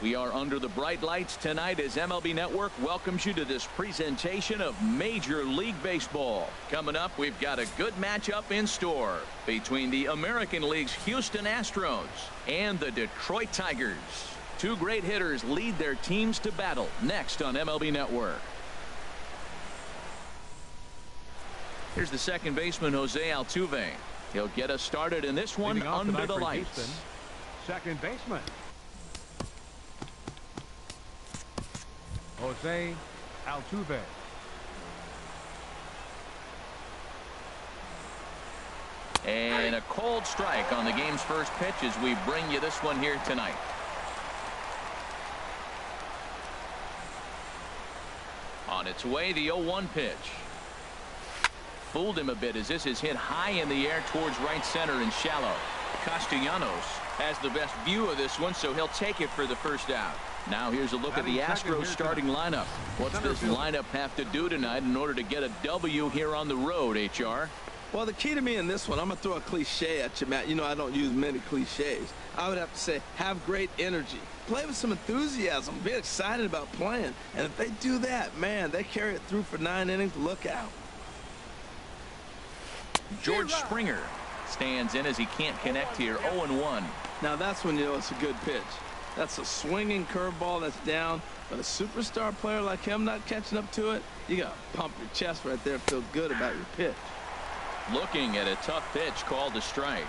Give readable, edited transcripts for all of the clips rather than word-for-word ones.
We are under the bright lights tonight as MLB Network welcomes you to this presentation of Major League Baseball. Coming up, we've got a good matchup in store between the American League's Houston Astros and the Detroit Tigers. Two great hitters lead their teams to battle next on MLB Network. Here's the second baseman, Jose Altuve. He'll get us started in this one under the lights. Houston, second baseman, Jose Altuve. And a cold strike on the game's first pitch as we bring you this one here tonight. On its way, the 0-1 pitch. Fooled him a bit as this is hit high in the air towards right center and shallow. Castellanos has the best view of this one, so he'll take it for the first out. Now here's a look at the Astros starting lineup. What's this lineup have to do tonight in order to get a W here on the road, HR? Well, the key to me in this one, I'm going to throw a cliche at you, Matt. You know I don't use many cliches. I would have to say have great energy. Play with some enthusiasm. Be excited about playing. And if they do that, man, they carry it through for 9 innings. Look out. George Springer stands in as he can't connect here. 0-1. Now that's when you know it's a good pitch. That's a swinging curveball that's down. But a superstar player like him not catching up to it, you got to pump your chest right there, feel good about your pitch. Looking at a tough pitch called a strike.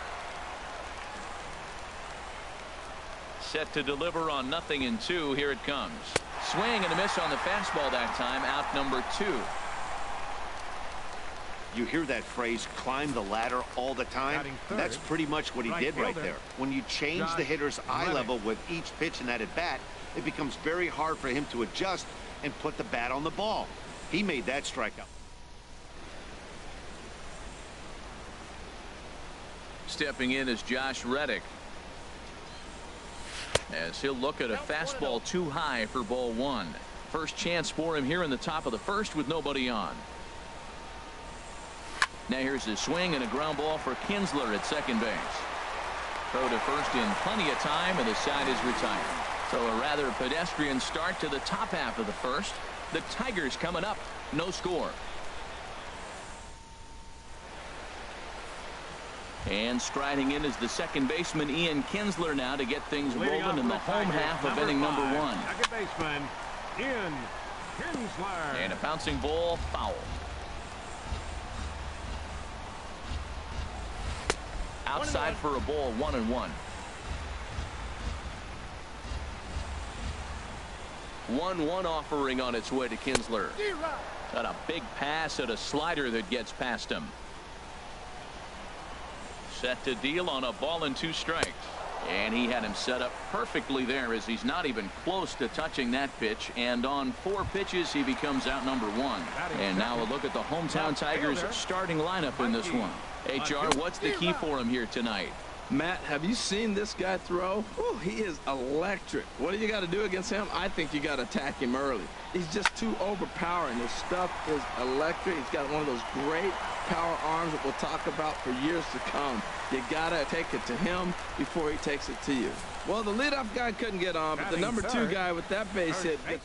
Set to deliver on 0-2. Here it comes. Swing and a miss on the fastball that time. Out number 2. You hear that phrase, climb the ladder, all the time. That's pretty much what he did right there. When you change the hitter's eye level with each pitch in that at bat, it becomes very hard for him to adjust and put the bat on the ball. He made that strikeout. Stepping in is Josh Reddick, as he'll look at a fastball too high for ball 1. First chance for him here in the top of the first with nobody on. Now here's a swing and a ground ball for Kinsler at second base. Throw to first in plenty of time, and the side is retired. So a rather pedestrian start to the top half of the first. The Tigers coming up, no score. And striding in is the second baseman Ian Kinsler now to get things rolling in the home half of inning number 1. Second baseman Ian Kinsler. And a bouncing ball, foul. Outside for a ball, 1-1. 1-1 offering on its way to Kinsler. Got a big pass at a slider that gets past him. Set to deal on a ball and 2 strikes. And he had him set up perfectly there as he's not even close to touching that pitch. And on 4 pitches, he becomes out number 1. And now a look at the hometown Tigers starting lineup in this one. HR, what's the key for him here tonight? Matt, have you seen this guy throw? Whew, he is electric. What do you got to do against him? I think you got to attack him early. He's just too overpowering. His stuff is electric. He's got one of those great power arms that we'll talk about for years to come. You got to take it to him before he takes it to you. Well, the leadoff guy couldn't get on, but the number 2 guy with that base hit gets.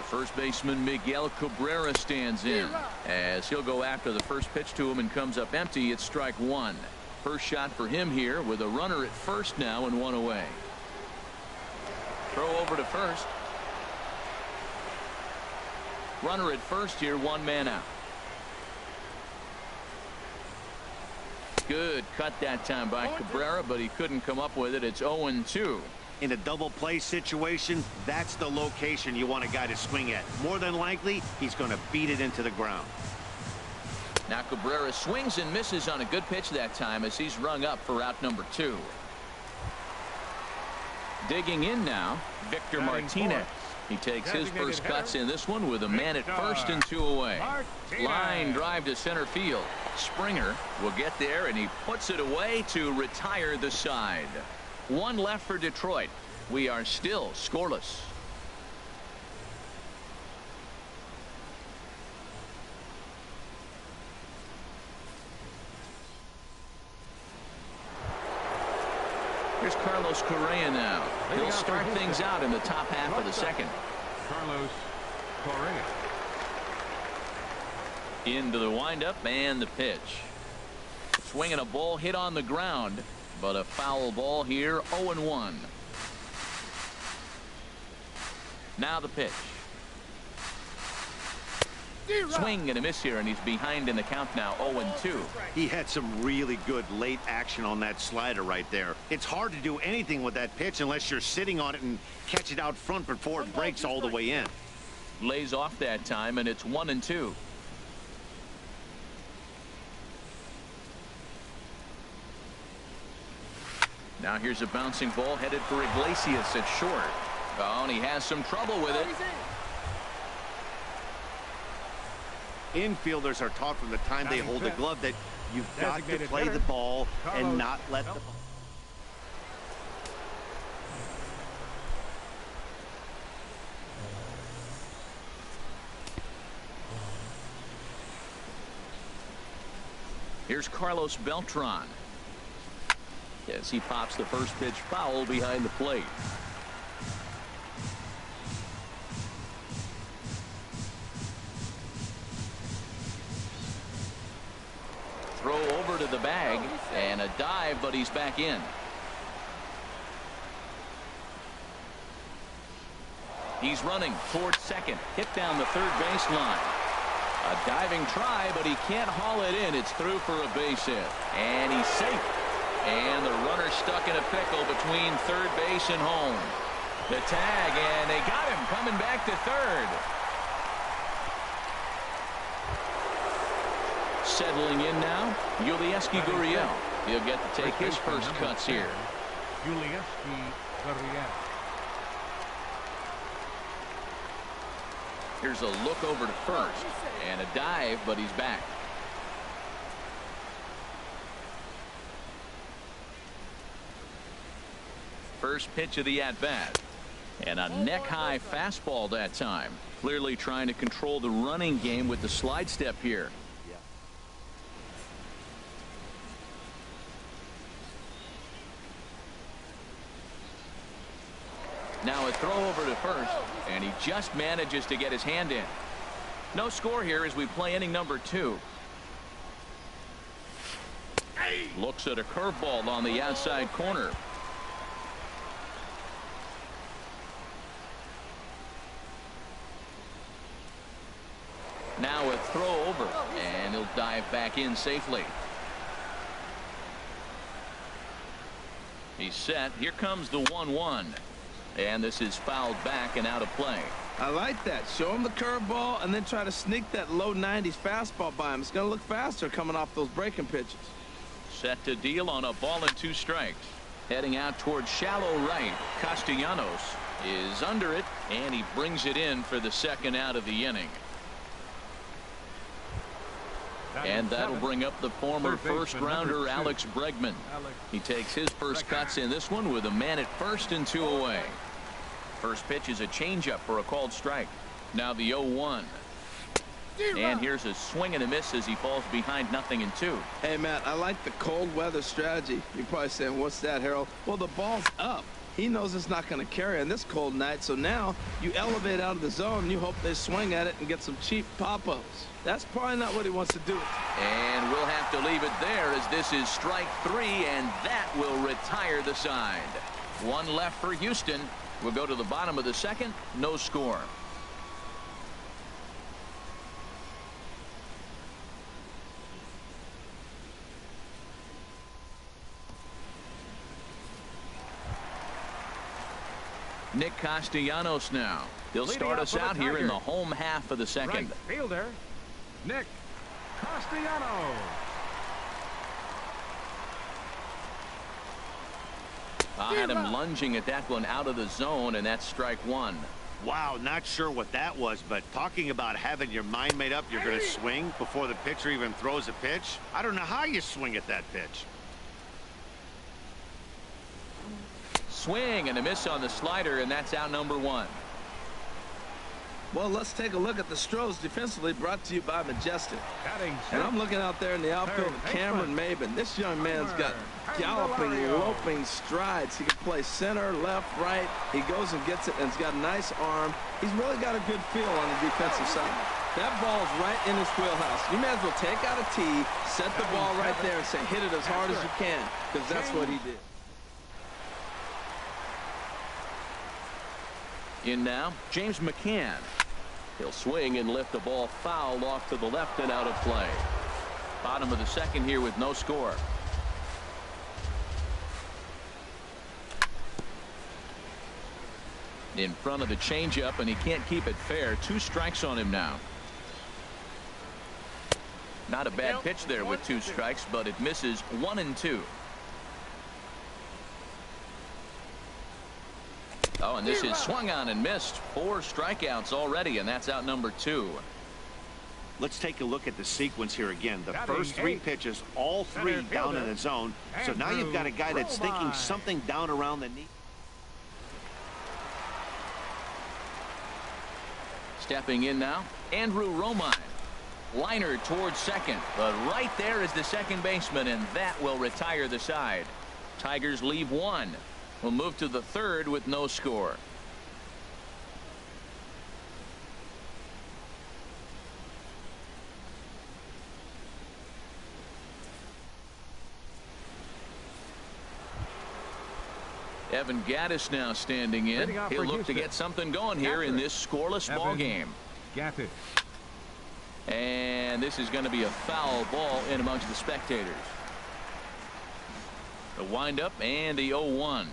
First baseman Miguel Cabrera stands in as he'll go after the first pitch to him and comes up empty. It's strike 1. First shot for him here with a runner at first now and 1 away. Throw over to first. Runner at first here, 1 man out. Good cut that time by Cabrera, but he couldn't come up with it. It's 0-2. In a double play situation, that's the location you want a guy to swing at. More than likely, he's going to beat it into the ground. Now Cabrera swings and misses on a good pitch that time as he's rung up for out number 2. Digging in now, Victor Martinez. He takes his first cuts in this one with a man at first and 2 away. Line drive to center field. Springer will get there, and he puts it away to retire the side. 1 left for Detroit. We are still scoreless. Here's Carlos Correa now. He'll start things out in the top half of the second. Carlos Correa. Into the windup and the pitch. Swinging a ball hit on the ground, but a foul ball here. 0-1. Now the pitch. Swing and a miss here, and he's behind in the count now. 0-2. He had some really good late action on that slider right there. It's hard to do anything with that pitch unless you're sitting on it and catch it out front before it breaks all the way in. Lays off that time, and it's 1-2. Now here's a bouncing ball headed for Iglesias at short. Oh, and he has some trouble with it. Infielders are taught from the time they hold the glove that you've got to play the ball and not let the ball. Here's Carlos Beltran. As he pops the first pitch foul behind the plate. Throw over to the bag and a dive, but he's back in. He's running towards second, hit down the third baseline. A diving try, but he can't haul it in. It's through for a base hit, and he's safe. And the runner stuck in a pickle between third base and home. The tag, and they got him coming back to third. Settling in now, Yulieski Gurriel. He'll get to take his first cuts here. Yulieski Gurriel. Here's a look over to first, and a dive, but he's back. First pitch of the at-bat. And a neck-high fastball that time. Clearly trying to control the running game with the slide step here. Now a throw over to first, and he just manages to get his hand in. No score here as we play inning number 2. Looks at a curveball on the outside corner. Now a throw over, and he'll dive back in safely. He's set. Here comes the 1-1. And this is fouled back and out of play. I like that. Show him the curveball and then try to sneak that low 90s fastball by him. It's going to look faster coming off those breaking pitches. Set to deal on a ball and 2 strikes. Heading out towards shallow right. Castellanos is under it, and he brings it in for the second out of the inning. And that'll bring up the former first-rounder Alex Bregman. He takes his first cuts in this one with a man at first and 2 away. First pitch is a changeup for a called strike. Now the 0-1. And here's a swing and a miss as he falls behind 0-2. Hey, Matt, I like the cold weather strategy. You're probably saying, what's that, Harold? Well, the ball's up. He knows it's not going to carry on this cold night, so now you elevate out of the zone and you hope they swing at it and get some cheap pop-ups. That's probably not what he wants to do. And we'll have to leave it there as this is strike 3, and that will retire the side. 1 left for Houston. We'll go to the bottom of the second. No score. Nick Castellanos now. He'll start us out here in the home half of the second. Right fielder, Nick Castellanos. I had him lunging at that one out of the zone, and that's strike 1. Wow, not sure what that was, but talking about having your mind made up you're going to swing before the pitcher even throws a pitch. I don't know how you swing at that pitch. Swing and a miss on the slider, and that's out number 1. Well, let's take a look at the Stros defensively, brought to you by Majestic. Batting And sixth, I'm looking out there in the outfield with third Cameron baseman. Maben. This young man's got galloping, loping strides. He can play center, left, right. He goes and gets it, and he's got a nice arm. He's really got a good feel on the defensive side. That ball's right in his wheelhouse. You may as well take out a tee, set the ball right there, and say, hit it as hard as you can, because that's what he did. In now, James McCann. He'll swing and lift the ball foul off to the left and out of play. Bottom of the second here with no score. In front of the changeup, and he can't keep it fair. 2 strikes on him now. Not a bad pitch there with 2 strikes, but it misses 1 and 2. Oh, and this is swung on and missed. 4 strikeouts already, and that's out number 2. Let's take a look at the sequence here again. The first 3 pitches, all 3 down in the zone. So now you've got a guy that's thinking something down around the knee. Stepping in now, Andrew Romine. Liner towards second, but right there is the second baseman, and that will retire the side. Tigers leave 1. We'll move to the third with no score. Evan Gattis now standing in. He'll look to get something going here in this scoreless ball game. Gattis. And this is going to be a foul ball in amongst the spectators. The windup and the 0-1.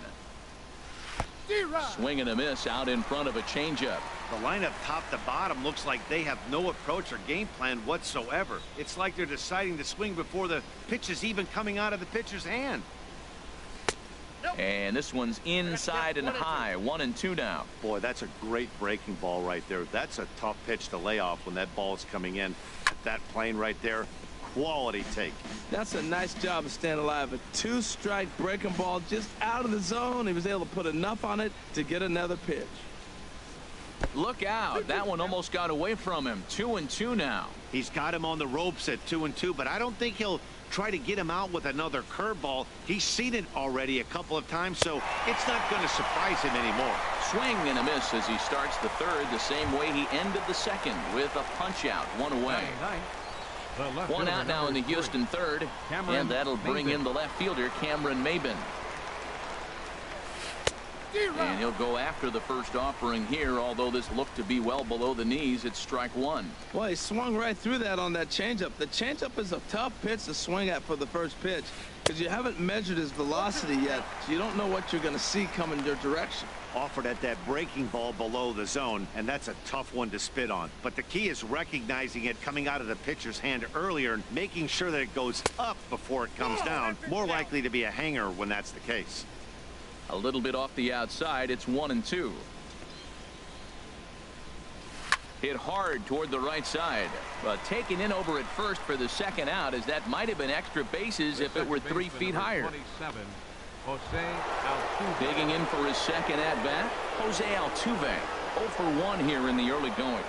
Swing and a miss out in front of a changeup. The lineup top to bottom looks like they have no approach or game plan whatsoever. It's like they're deciding to swing before the pitch is even coming out of the pitcher's hand. And this one's inside and high. 1 and 2 now. Boy, that's a great breaking ball right there. That's a tough pitch to lay off when that ball is coming in. That plane right there, quality take. That's a nice job of staying alive. A 2-strike breaking ball just out of the zone. He was able to put enough on it to get another pitch. Look out. That one almost got away from him. 2 and 2 now. He's got him on the ropes at 2 and 2, but I don't think he'll try to get him out with another curveball. He's seen it already a couple of times, so it's not going to surprise him anymore. Swing and a miss as he starts the third the same way he ended the second with a punch out. 1 away. 1 out now in the Houston third, and that'll bring in the left fielder, Cameron Maben. And he'll go after the first offering here, although this looked to be well below the knees. It's strike 1. Well, he swung right through that on that changeup. The changeup is a tough pitch to swing at for the first pitch because you haven't measured his velocity yet, so you don't know what you're going to see coming your direction. Offered at that breaking ball below the zone, and that's a tough one to spit on. But the key is recognizing it coming out of the pitcher's hand earlier and making sure that it goes up before it comes down. More likely to be a hanger when that's the case. A little bit off the outside. It's 1 and 2. Hit hard toward the right side, but taken in over at first for the second out, as that might have been extra bases if it were 3 feet higher. Digging in for his second at bat, Jose Altuve. 0 for 1 here in the early going.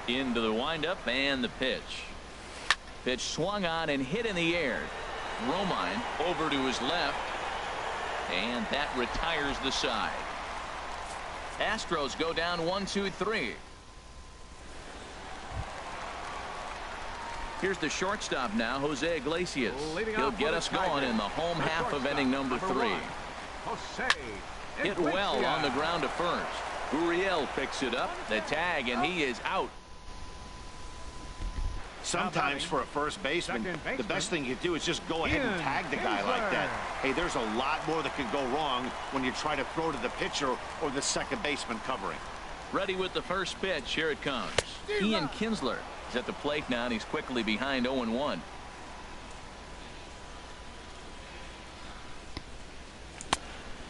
Into the windup and the pitch. Pitch swung on and hit in the air. Romine over to his left. And that retires the side. Astros go down 1-2-3. Here's the shortstop now, Jose Iglesias. He'll get us going in the home half of inning number 3. Hit well on the ground to first. Uriel picks it up, the tag, and he is out. Sometimes for a first baseman, the best thing you do is just go ahead and tag the guy like that. Hey, there's a lot more that could go wrong when you try to throw to the pitcher or the second baseman covering. Ready with the first pitch. Here it comes. Ian Kinsler is at the plate now, and he's quickly behind 0-1.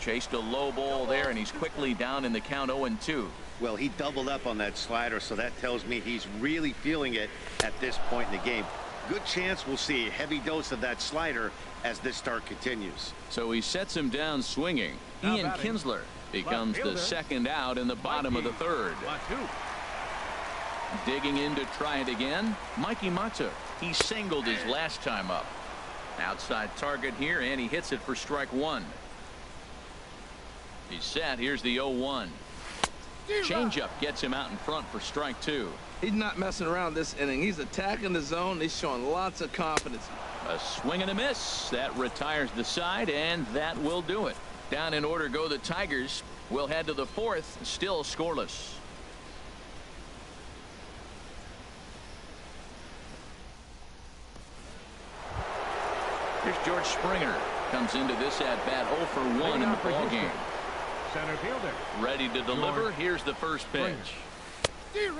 Chased a low ball there, and he's quickly down in the count 0-2. Well, he doubled up on that slider, so that tells me he's really feeling it at this point in the game. Good chance we'll see a heavy dose of that slider as this start continues. So he sets him down swinging. Ian Kinsler Becomes the second out in the bottom of the third. Digging in to try it again, Mikey Matuk. He singled his last time up. Outside target here, and he hits it for strike one. He's set. Here's the 0-1. Changeup gets him out in front for strike two. He's not messing around this inning. He's attacking the zone. He's showing lots of confidence. A swing and a miss. That retires the side, and that will do it. Down in order go the Tigers. We'll head to the fourth, still scoreless. Here's George Springer. Comes into this at bat 0 for 1 in the ball game. Center fielder. Ready to deliver. Here's the first pitch.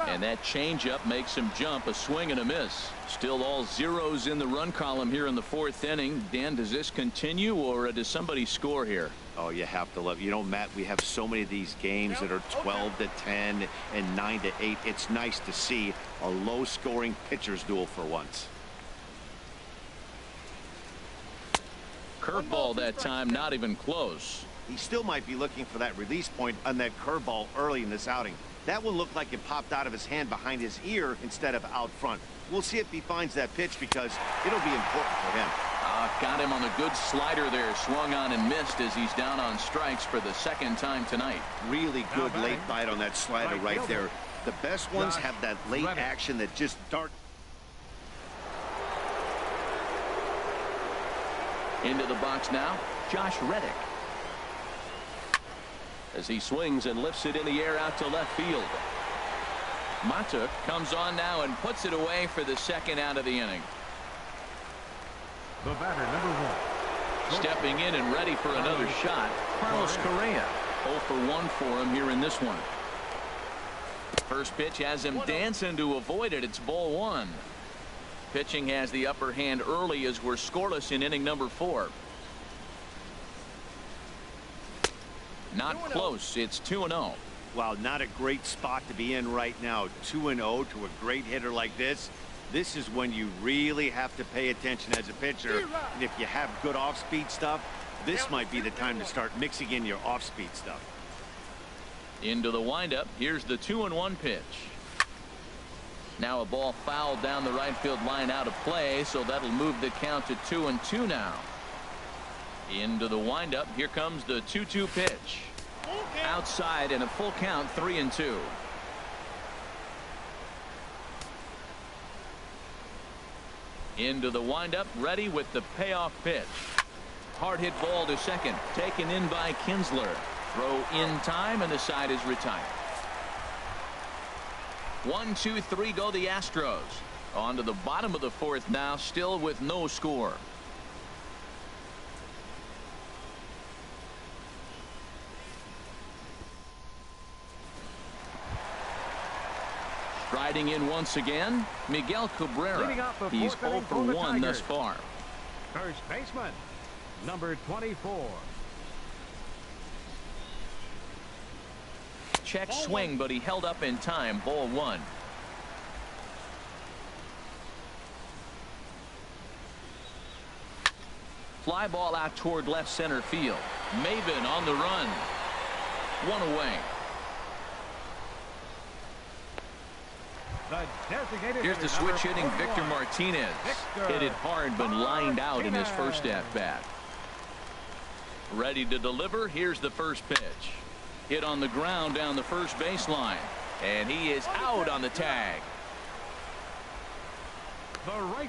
And that changeup makes him jump. A swing and a miss. Still all zeros in the run column here in the fourth inning. Dan, does this continue, or does somebody score here? Oh, you have to love. You know, Matt, we have so many of these games that are 12 to 10 and 9 to 8. It's nice to see a low-scoring pitcher's duel for once. Curveball that time, not even close. He still might be looking for that release point on that curveball early in this outing. That one looked like it popped out of his hand behind his ear instead of out front. We'll see if he finds that pitch, because it'll be important for him. Got him on a good slider there. Swung on and missed as he's down on strikes for the second time tonight. Really good late bite on that slider right there. The best ones have that late action that just dart. Into the box now, Josh Reddick. As he swings and lifts it in the air out to left field. Matuk comes on now and puts it away for the second out of the inning. The batter, number 1. Stepping in and ready for another shot, Carlos Correa. 0 for 1 for him here in this one. First pitch has him dancing to avoid it. It's ball 1. Pitching has the upper hand early as we're scoreless in inning number 4. Not close. It's 2-0. Wow, not a great spot to be in right now. 2-0 to a great hitter like this. This is when you really have to pay attention as a pitcher. And if you have good off-speed stuff, this might be the time to start mixing in your off-speed stuff. Into the windup. Here's the 2-1 pitch. Now a ball fouled down the right field line out of play, so that'll move the count to 2-2 now. Into the windup. Here comes the 2-2 pitch. Outside and a full count, 3-2. Into the windup, ready with the payoff pitch. Hard hit ball to second, taken in by Kinsler. Throw in time, and the side is retired. 1, 2, 3 go the Astros. On to the bottom of the fourth now, still with no score. Striding in once again, Miguel Cabrera. He's 0 for 1 thus far. First baseman, number 24. Check swing, but he held up in time. Ball 1. Fly ball out toward left center field. Maven on the run. 1 away. Here's the switch hitting Victor Martinez. Hit it hard but lined out in his first at bat. Ready to deliver. Here's the first pitch. Hit on the ground down the first baseline, and he is out on the tag.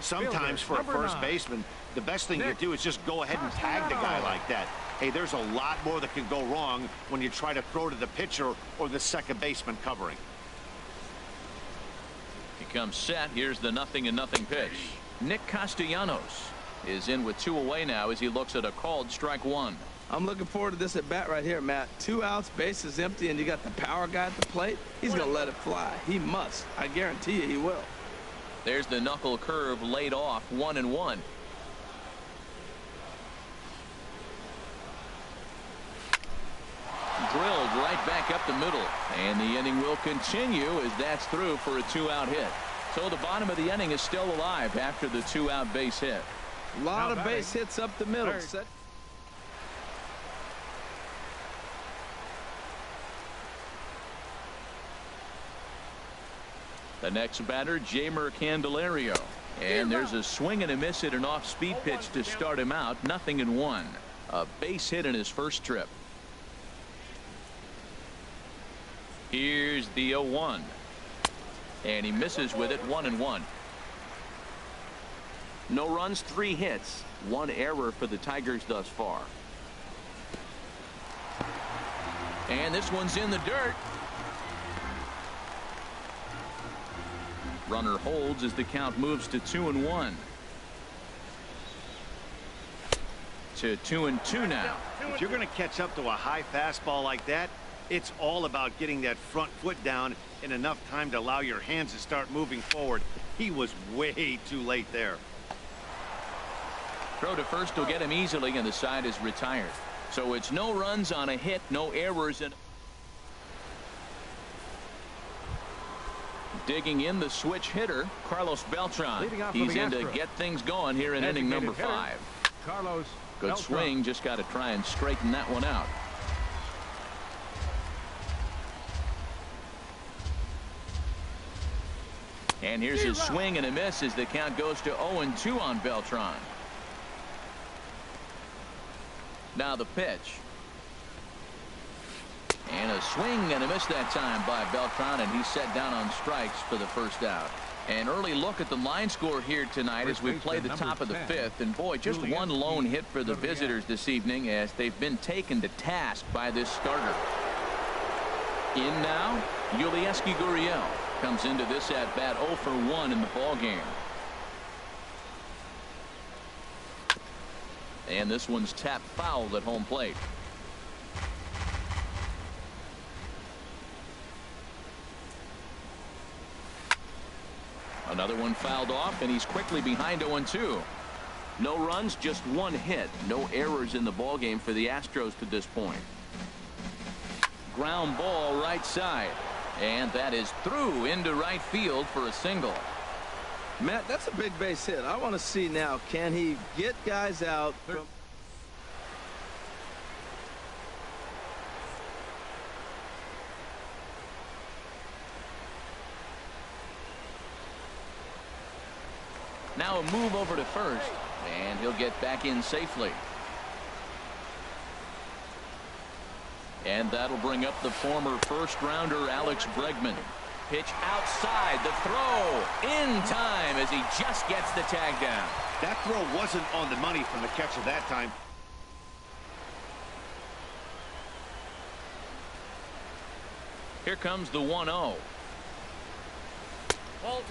Sometimes for a first baseman, the best thing you do is just go ahead and tag the guy like that. Hey, there's a lot more that can go wrong when you try to throw to the pitcher or the second baseman covering. He comes set. Here's the 0-0 pitch. Nick Castellanos is in with 2 away now as he looks at a called strike 1. I'm looking forward to this at bat right here, Matt. 2 outs, bases empty, and you got the power guy at the plate. He's going to let it fly. He must. I guarantee you he will. There's the knuckle curve laid off. 1-1. Drilled right back up the middle, and the inning will continue as that's through for a 2-out hit. So the bottom of the inning is still alive after the 2-out base hit. A lot of base hits up the middle. The next batter, Jamer Candelario. And there's a swing and a miss at an off-speed pitch to start him out. 0-1. A base hit in his first trip. Here's the 0-1. And he misses with it. 1-1. No runs, 3 hits, 1 error for the Tigers thus far. And this one's in the dirt. Runner holds as the count moves to 2-1. To 2-2 now. If you're going to catch up to a high fastball like that, it's all about getting that front foot down in enough time to allow your hands to start moving forward. He was way too late there. Throw to first will get him easily, and the side is retired. So it's no runs on a hit, no errors. And digging in the switch hitter, Carlos Beltran. He's in to get things going here in inning number 5. Carlos Good Beltran. swing, just got to try and straighten that one out. And here's his swing and a miss as the count goes to 0-2 on Beltran. Now the pitch. And a swing and a miss that time by Beltran, and he's set down on strikes for the first out. An early look at the line score here tonight as we play the top of the 5th. And boy, just one lone hit for the visitors this evening as they've been taken to task by this starter. In now, Yulieski Gurriel comes into this at bat 0 for 1 in the ball game. And this one's tapped foul at home plate. Another one fouled off, and he's quickly behind 0-2. No runs, just 1 hit. No errors in the ball game for the Astros to this point. Ground ball right side. And that is through into right field for a single. Matt, that's a big base hit. I want to see now, can he get guys out from... Now a move over to first, and he'll get back in safely. And that'll bring up the former first-rounder Alex Bregman. Pitch outside, the throw in time as he just gets the tag down. That throw wasn't on the money from the catcher that time. Here comes the 1-0.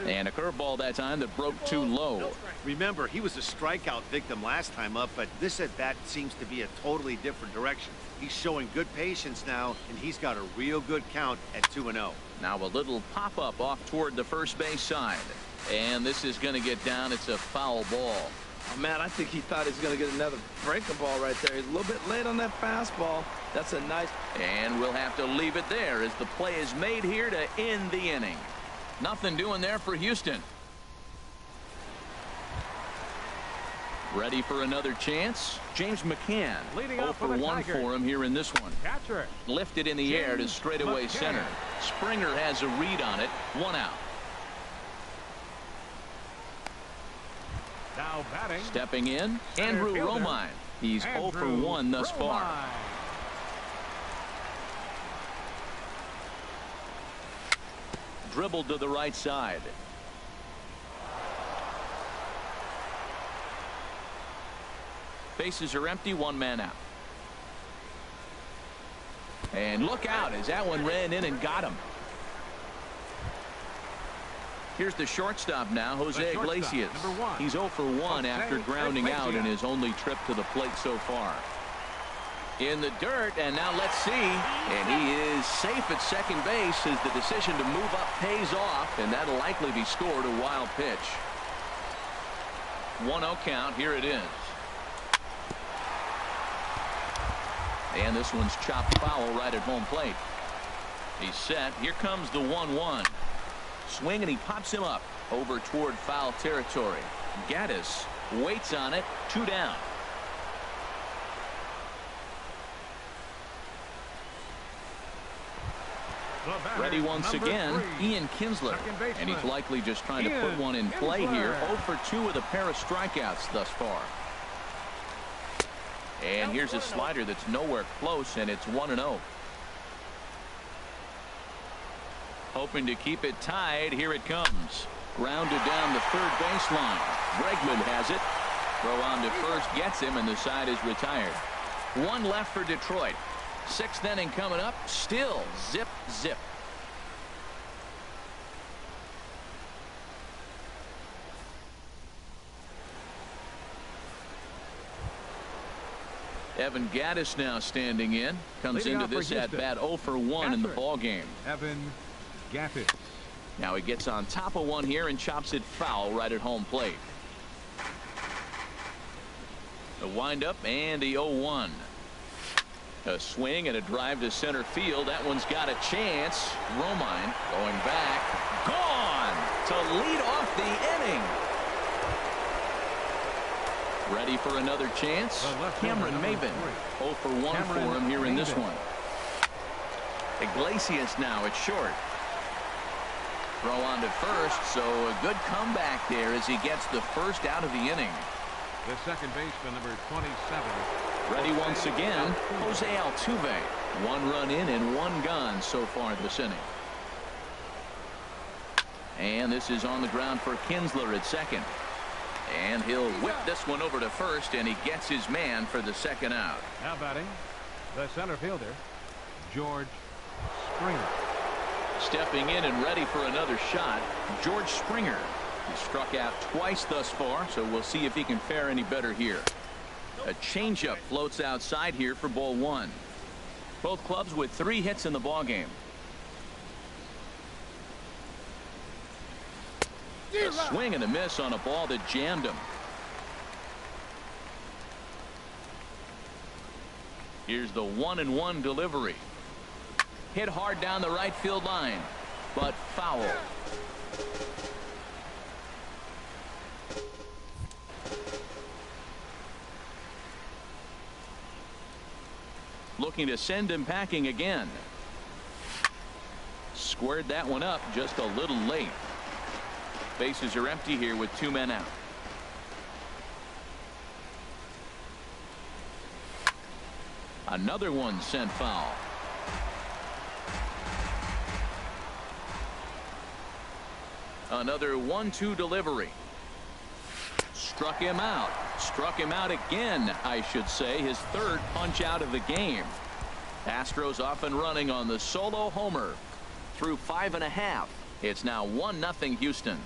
And a curveball that time that broke too low. Remember, he was a strikeout victim last time up, but this at bat seems to be a totally different direction. He's showing good patience now, and he's got a real good count at 2-0. Now a little pop up off toward the first base side, and this is going to get down. It's a foul ball. Oh, man, I think he thought he was going to get another breaker ball right there. He's a little bit late on that fastball. That's a nice. And we'll have to leave it there as the play is made here to end the inning. Nothing doing there for Houston. Ready for another chance? James McCann. 0 for 1 for him here in this one. Catcher. Lifted in the air to straightaway center. Springer has a read on it. 1 out. Now batting. Stepping in, Andrew Romine. He's 0 for 1 thus far. Dribbled to the right side. Bases are empty, 1 man out. And look out as that one ran in and got him. Here's the shortstop now, Jose Iglesias. He's 0 for 1 after grounding out in his only trip to the plate so far. In the dirt, and now let's see. And he is safe at second base as the decision to move up pays off, and that'll likely be scored a wild pitch. 1-0 count. Here it is. And this one's chopped foul right at home plate. He's set. Here comes the 1-1. Swing, and he pops him up over toward foul territory. Gaddis waits on it. 2 down. Ready once again, Ian Kinsler. And he's likely just trying to put one in play here. 0 for 2 with a pair of strikeouts thus far. And here's a slider that's nowhere close, and it's 1-0. Hoping to keep it tied. Here it comes. Grounded down the third baseline. Bregman has it. Throw on to first gets him, and the side is retired. One left for Detroit. Sixth inning coming up. Still zip, zip. Evan Gattis now standing in. Comes Leading into this at bat 0 for 1 in the ball game. Evan Gattis. Now he gets on top of one here and chops it foul right at home plate. The windup and the 0-1. A swing and a drive to center field. That one's got a chance. Romine going back. Gone to lead off the inning. Ready for another chance. Cameron Maben. 0 for 1 for him here in this one. Iglesias now at short. Throw on to first, so a good comeback there as he gets the first out of the inning. The second baseman, number 27. Ready once again, Jose Altuve. 1 run in and 1 gone so far this inning. And this is on the ground for Kinsler at second. And he'll whip this one over to first, and he gets his man for the second out. Now batting, the center fielder, George Springer. Stepping in and ready for another shot, George Springer. He struck out twice thus far, so we'll see if he can fare any better here. A changeup floats outside here for ball 1. Both clubs with 3 hits in the ball game. A swing and a miss on a ball that jammed him. Here's the 1-1 delivery. Hit hard down the right field line, but foul. Looking to send him packing again. Squared that one up just a little late. Bases are empty here with 2 men out. Another one sent foul. Another 1-2 delivery. Struck him out. Struck him out again, I should say. His 3rd punch out of the game. Astros off and running on the solo homer. Through 5.5. It's now 1-0 Houston.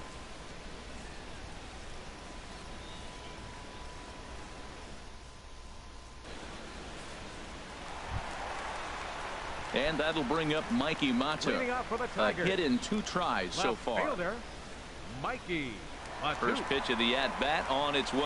And that'll bring up Mikey Mata. A hit in 2 tries so far. Fielder, Mikey Mata. First pitch of the at-bat on its way.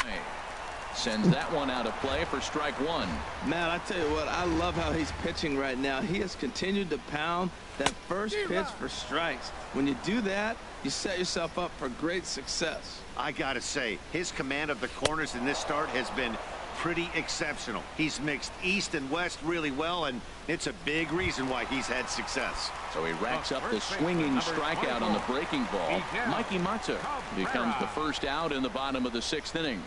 Sends that one out of play for strike 1. Man, I tell you what, I love how he's pitching right now. He has continued to pound that first pitch for strikes. When you do that, you set yourself up for great success. I gotta say, his command of the corners in this start has been pretty exceptional. He's mixed east and west really well, and it's a big reason why he's had success. So he racks up the swinging strikeout on the breaking ball. Mikey Mata becomes the first out in the bottom of the 6th inning.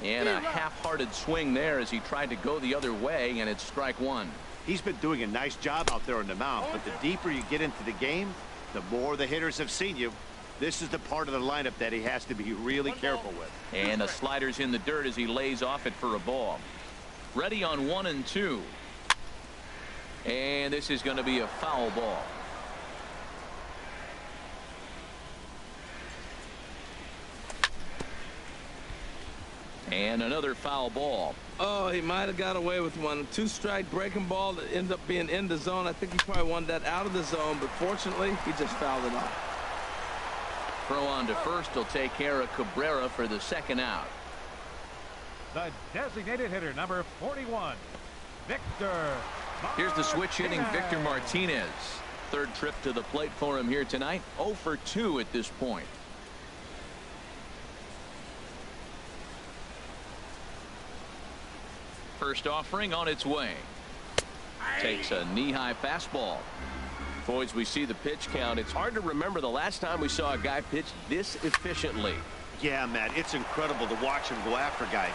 And a half-hearted swing there as he tried to go the other way, and it's strike 1. He's been doing a nice job out there on the mound, but the deeper you get into the game, the more the hitters have seen you. This is the part of the lineup that he has to be really careful with. And the slider's in the dirt as he lays off it for a ball. Ready on 1 and 2. And this is going to be a foul ball. And another foul ball. Oh, he might have got away with one. 2-strike breaking ball that ended up being in the zone. I think he probably wanted that out of the zone, but fortunately, he just fouled it off. Throw on to first will take care of Cabrera for the 2nd out. The designated hitter, number 41, Victor. Here's the switch hitting Victor Martinez. 3rd trip to the plate for him here tonight. 0 for 2 at this point. First offering on its way. Takes a knee-high fastball. Boy, as we see the pitch count, it's hard to remember the last time we saw a guy pitch this efficiently. Yeah, Matt, it's incredible to watch him go after guys.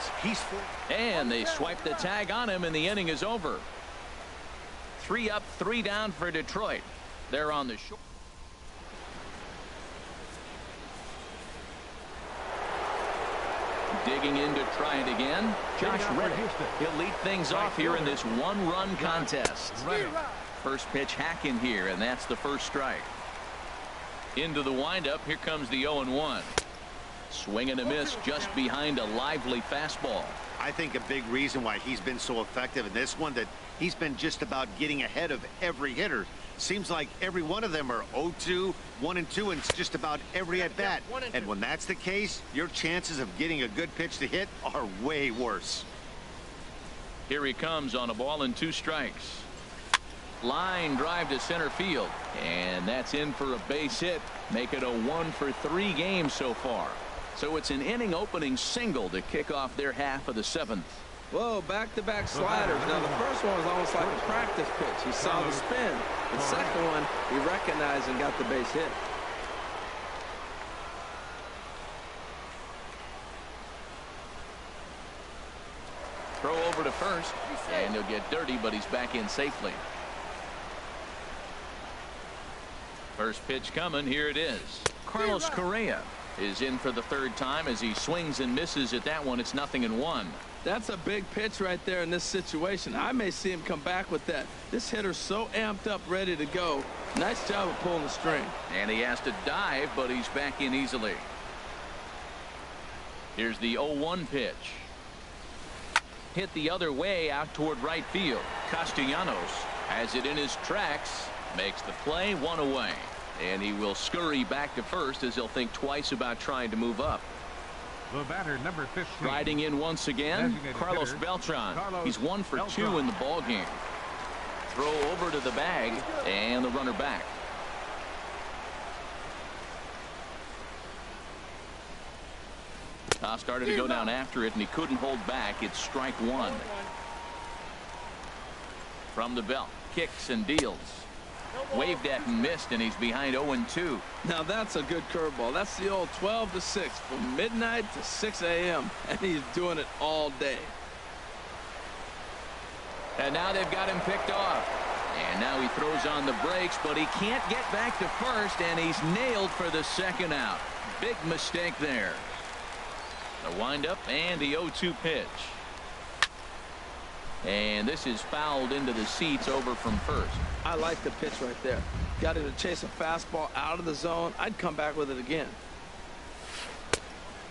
And they swipe the tag on him, and the inning is over. 3 up, 3 down for Detroit. They're on the shore. Digging in to try it again. Josh Reddick. He'll lead things off here in this one-run contest. First pitch hack in here, and that's the first strike. Into the windup. Here comes the 0-1. Swing and a miss just behind a lively fastball. I think a big reason why he's been so effective in this one, that he's been just about getting ahead of every hitter. Seems like every one of them are 0-2, 1-2, and it's just about every at bat. And when that's the case, your chances of getting a good pitch to hit are way worse. Here he comes on a ball and 2 strikes. Line drive to center field, and that's in for a base hit. Make it a 1-for-3 game so far. So it's an inning opening single to kick off their half of the 7th. Whoa, back-to-back sliders. Now, the first one was almost like a practice pitch. He saw the spin. The second one, he recognized and got the base hit. Throw over to first, and he'll get dirty, but he's back in safely. First pitch coming. Here it is. Carlos Correa is in for the 3rd time as he swings and misses at that one. It's 0-1. That's a big pitch right there in this situation. I may see him come back with that. This hitter's so amped up, ready to go. Nice job of pulling the string. And he has to dive, but he's back in easily. Here's the 0-1 pitch. Hit the other way out toward right field. Castellanos has it in his tracks. Makes the play, 1 away. And he will scurry back to first as he'll think twice about trying to move up. The batter, number 15. Riding in once again, Carlos Beltran. He's 1 for 2 in the ball game. Throw over to the bag, and the runner back. Started to go down after it, and he couldn't hold back. It's strike 1. From the belt, kicks and deals. Waved at and missed, and he's behind 0-2. Now that's a good curveball. That's the old 12 to 6 from midnight to 6 a.m. and he's doing it all day. And now they've got him picked off. And now he throws on the brakes, but he can't get back to first, and he's nailed for the 2nd out. Big mistake there. The windup and the 0-2 pitch. And this is fouled into the seats over from first. I like the pitch right there. Got him to chase a fastball out of the zone. I'd come back with it again.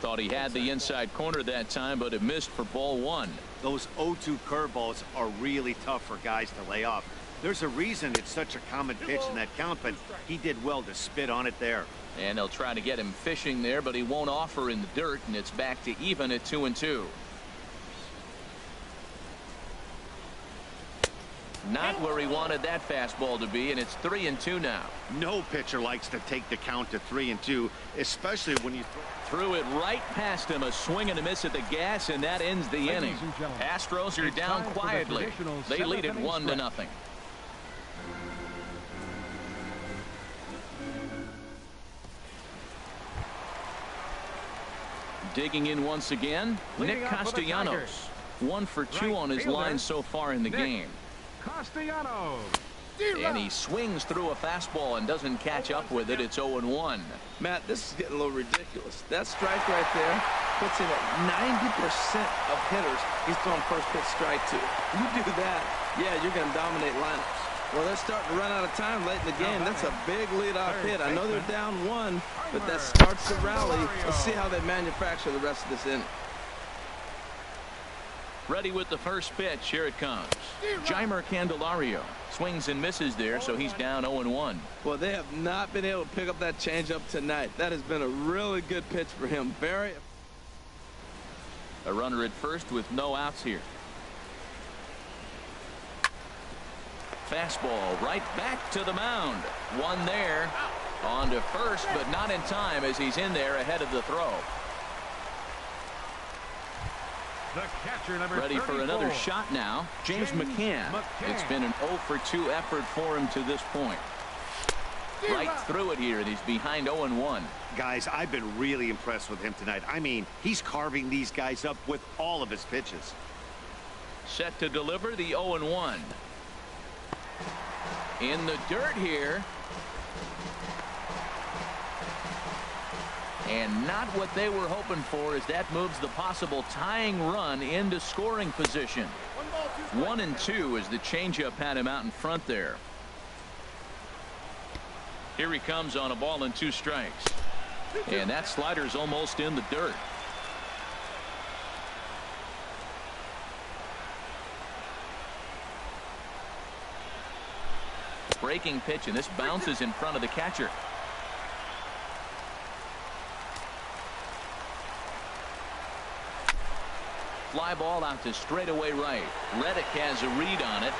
Thought he had the inside corner that time, but it missed for ball 1. Those 0-2 curveballs are really tough for guys to lay off. There's a reason it's such a common pitch in that count, but he did well to spit on it there. And they'll try to get him fishing there, but he won't offer in the dirt, and it's back to even at 2-2. Not where he wanted that fastball to be, and it's 3-2 now. No pitcher likes to take the count to 3-2, especially when you threw it right past him. A swing and a miss at the gas, and that ends the inning. Astros are down quietly. They lead it 1-0. Digging in once again, Nick Castellanos. 1 for 2 on his line so far in the game. Castellanos. And he swings through a fastball and doesn't catch up with it. It's 0-1. Matt, this is getting a little ridiculous. That strike right there puts him at 90% of hitters he's throwing first pitch strike to. You do that, yeah, you're going to dominate lineups. Well, they're starting to run out of time late in the game. That's a big leadoff hit. I know they're down 1, but that starts the rally. Let's see how they manufacture the rest of this inning. Ready with the first pitch. Here it comes. Jeimer Candelario swings and misses there, so he's down 0-1. Well, they have not been able to pick up that changeup tonight. That has been a really good pitch for him. A runner at first with no outs here. Fastball right back to the mound. One there. On to first, but not in time as he's in there ahead of the throw. The catcher, number ready 34. for another shot now. James McCann. It's been an 0 for 2 effort for him to this point. right through it here, and he's behind 0-1. Guys, I've been really impressed with him tonight. I mean, he's carving these guys up with all of his pitches. Set to deliver the 0-1. In the dirt here. And not what they were hoping for, as that moves the possible tying run into scoring position. 1-2 as the changeup had him out in front there. Here he comes on a ball and 2 strikes. And that slider's almost in the dirt. Breaking pitch, and this bounces in front of the catcher. Fly ball out to straightaway right. Reddick has a read on it.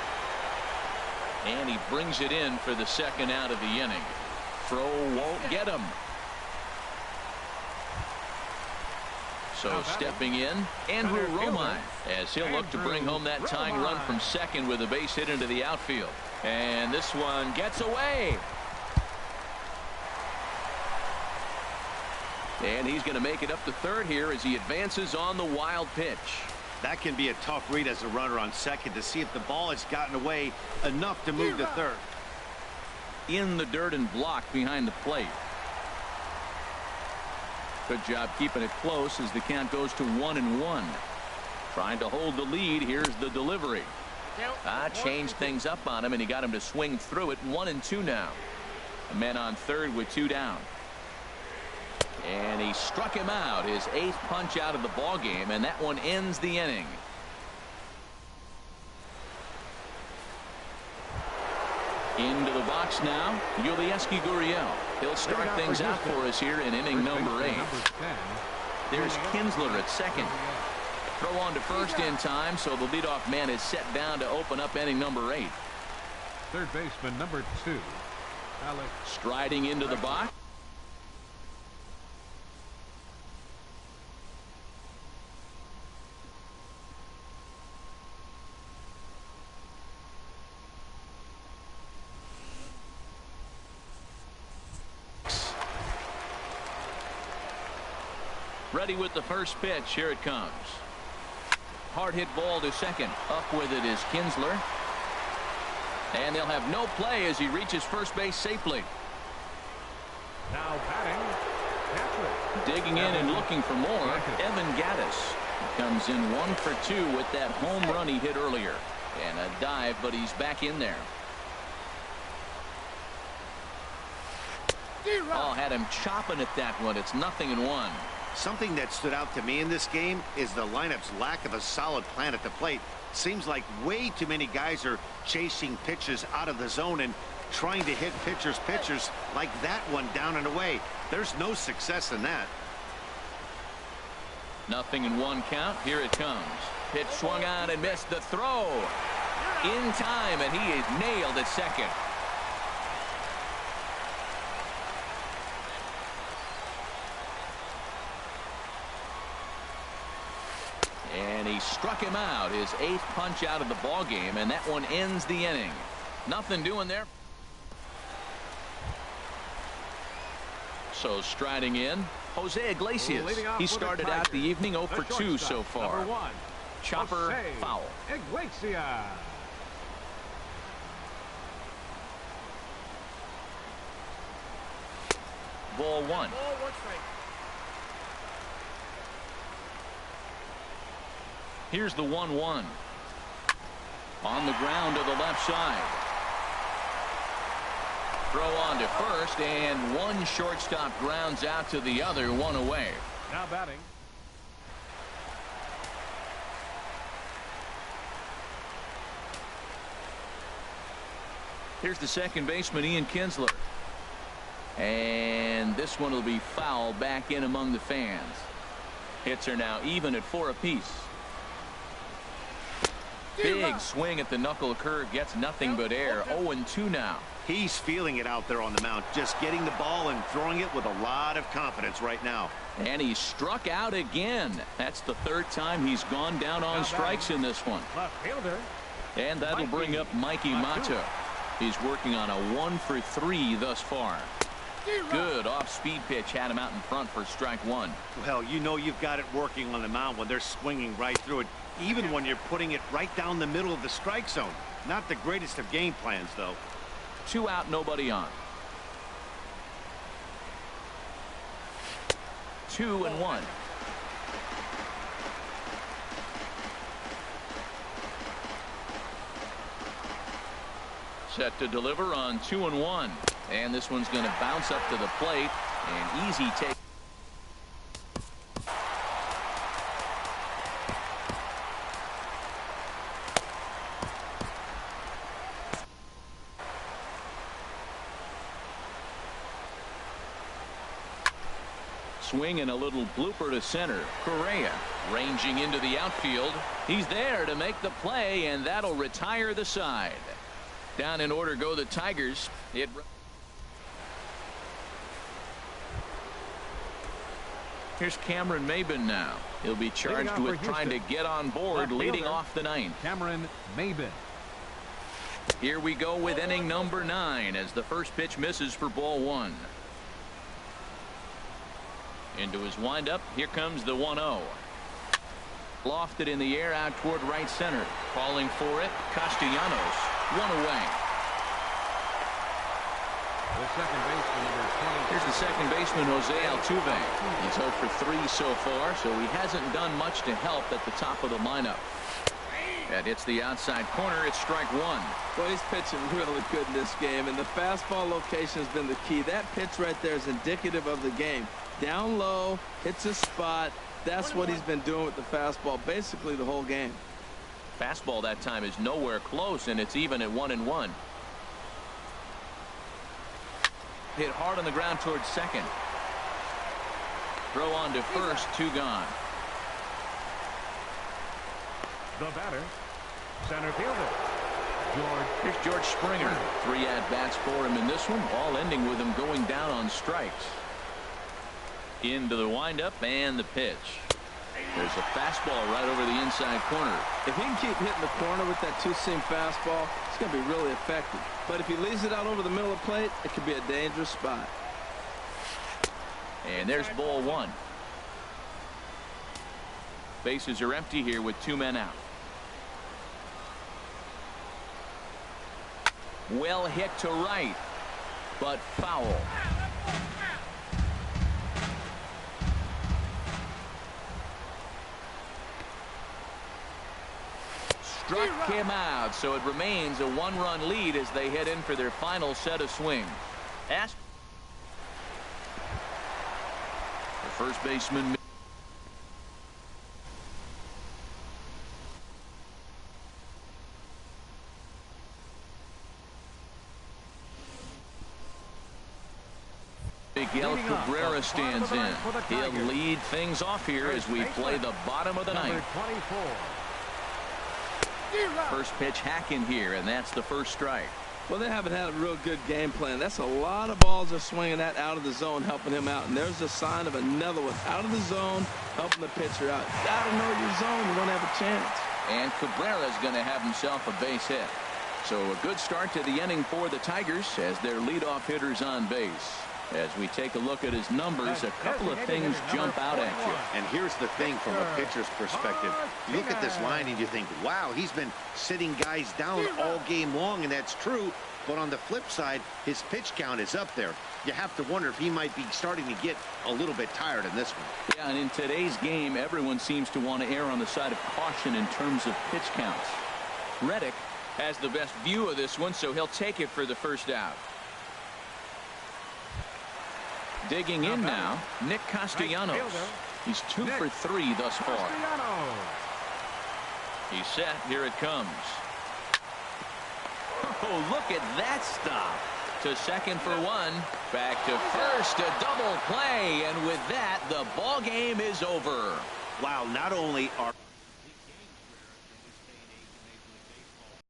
And he brings it in for the second out of the inning. Throw won't get him. So stepping in, Andrew Romine, as he'll look to bring home that tying run from second with a base hit into the outfield. And this one gets away. And he's going to make it up to third here as he advances on the wild pitch. That can be a tough read as a runner on second to see if the ball has gotten away enough to move to third. In the dirt and blocked behind the plate. Good job keeping it close as the count goes to 1-1. Trying to hold the lead. Here's the delivery. Changed things up on him, and he got him to swing through it. 1-2 now. A man on third with 2 down. And he struck him out, his 8th punch out of the ball game, and that one ends the inning. Into the box now, Yulieski Gurriel. He'll start things out for us here in inning number 8. There's Kinsler at second. Throw on to first in time, so the leadoff man is set down to open up inning number 8. Third baseman number 2, Alex. Striding into the box. Ready with the first pitch. Here it comes. Hard hit ball to second. Up with it is Kinsler. And they'll have no play as he reaches first base safely. Now batting, Patrick. Digging in and looking for more, Evan Gattis. Comes in 1 for 2 with that home run he hit earlier. And a dive, but he's back in there. Had him chopping at that one. It's 0-1. Something that stood out to me in this game is the lineup's lack of a solid plan at the plate. Seems like way too many guys are chasing pitches out of the zone and trying to hit pitchers like that one down and away. There's no success in that. 0-1 count. Here it comes. Pitch swung on and missed. The throw in time, and he is nailed at second. And he struck him out, his 8th punch out of the ball game, and that one ends the inning. Nothing doing there. So striding in, Jose Iglesias. He started out the evening 0 for 2 so far. Number 1, Chopper Jose foul. Iglesias. Ball 1. Here's the 1-1. On the ground to the left side. Throw on to first, and one shortstop grounds out to the other, 1 away. Now batting. Here's the second baseman, Ian Kinsler. And this one will be foul back in among the fans. Hits are now even at 4 apiece. Big swing at the knuckle curve, gets nothing but air. 0-2 now. He's feeling it out there on the mound, just getting the ball and throwing it with a lot of confidence right now. And he struck out again. That's the 3rd time he's gone down on strikes in this one. Left fielder. And that'll bring up Mikey Mato. He's working on a 1-for-3 thus far. Good off-speed pitch had him out in front for strike one. Well, you know you've got it working on the mound when they're swinging right through it, even when you're putting it right down the middle of the strike zone. Not the greatest of game plans, though. 2 out, nobody on. 2-1. Set to deliver on 2-1. And this one's going to bounce up to the plate. An easy take. Swing and a little blooper to center. Correa ranging into the outfield. He's there to make the play, and that'll retire the side. Down in order go the Tigers. Here's Cameron Maben now. He'll be charged with trying to get on board, leading off the ninth. Cameron Maben. Here we go with inning number 9 as the first pitch misses for ball 1. Into his windup. Here comes the 1-0. Lofted in the air out toward right center. Calling for it. Castellanos. 1 away. The second baseman, number 20. Here's the second baseman, Jose Altuve. He's 0 for 3 so far, so he hasn't done much to help at the top of the lineup. That hits the outside corner. It's strike 1. Well, he's pitching really good in this game, and the fastball location has been the key. That pitch right there is indicative of the game. Down low, hits a spot. That's what he's been doing with the fastball basically the whole game. Fastball that time is nowhere close, and it's even at 1-1. Hit hard on the ground towards second. Throw on to first. 2 gone. The batter, center fielder, George. Here's George Springer. 3 at-bats for him in this one, all ending with him going down on strikes. Into the windup and the pitch. There's a fastball right over the inside corner. If he can keep hitting the corner with that 2-seam fastball, it's going to be really effective. But if he leaves it out over the middle of the plate, it could be a dangerous spot. And there's ball 1. Bases are empty here with 2 men out. Well hit to right, but foul. Struck him out, so it remains a 1-run lead as they head in for their final set of swings. Ask the first baseman. Miguel Cabrera stands in. He'll lead things off here as we play the bottom of the ninth. 24. First pitch hack in here, and that's the first strike. Well, they haven't had a real good game plan. That's a lot of balls they're swinging at out of the zone, helping him out. And there's a sign of another one out of the zone, helping the pitcher out. You got to know your zone. You don't have a chance. And Cabrera's going to have himself a base hit. So a good start to the inning for the Tigers as their leadoff hitter's on base. As we take a look at his numbers, a couple of things jump out at you. And here's the thing from a pitcher's perspective. You look at this line and you think, wow, he's been sitting guys down all game long, and that's true. But on the flip side, his pitch count is up there. You have to wonder if he might be starting to get a little bit tired in this one. Yeah, and in today's game, everyone seems to want to err on the side of caution in terms of pitch counts. Reddick has the best view of this one, so he'll take it for the first out. Digging in now, Nick Castellanos. He's 2 for 3 thus far. He's set. Here it comes. Oh, look at that stop. To second for 1. Back to first. A double play. And with that, the ball game is over. Wow, not only are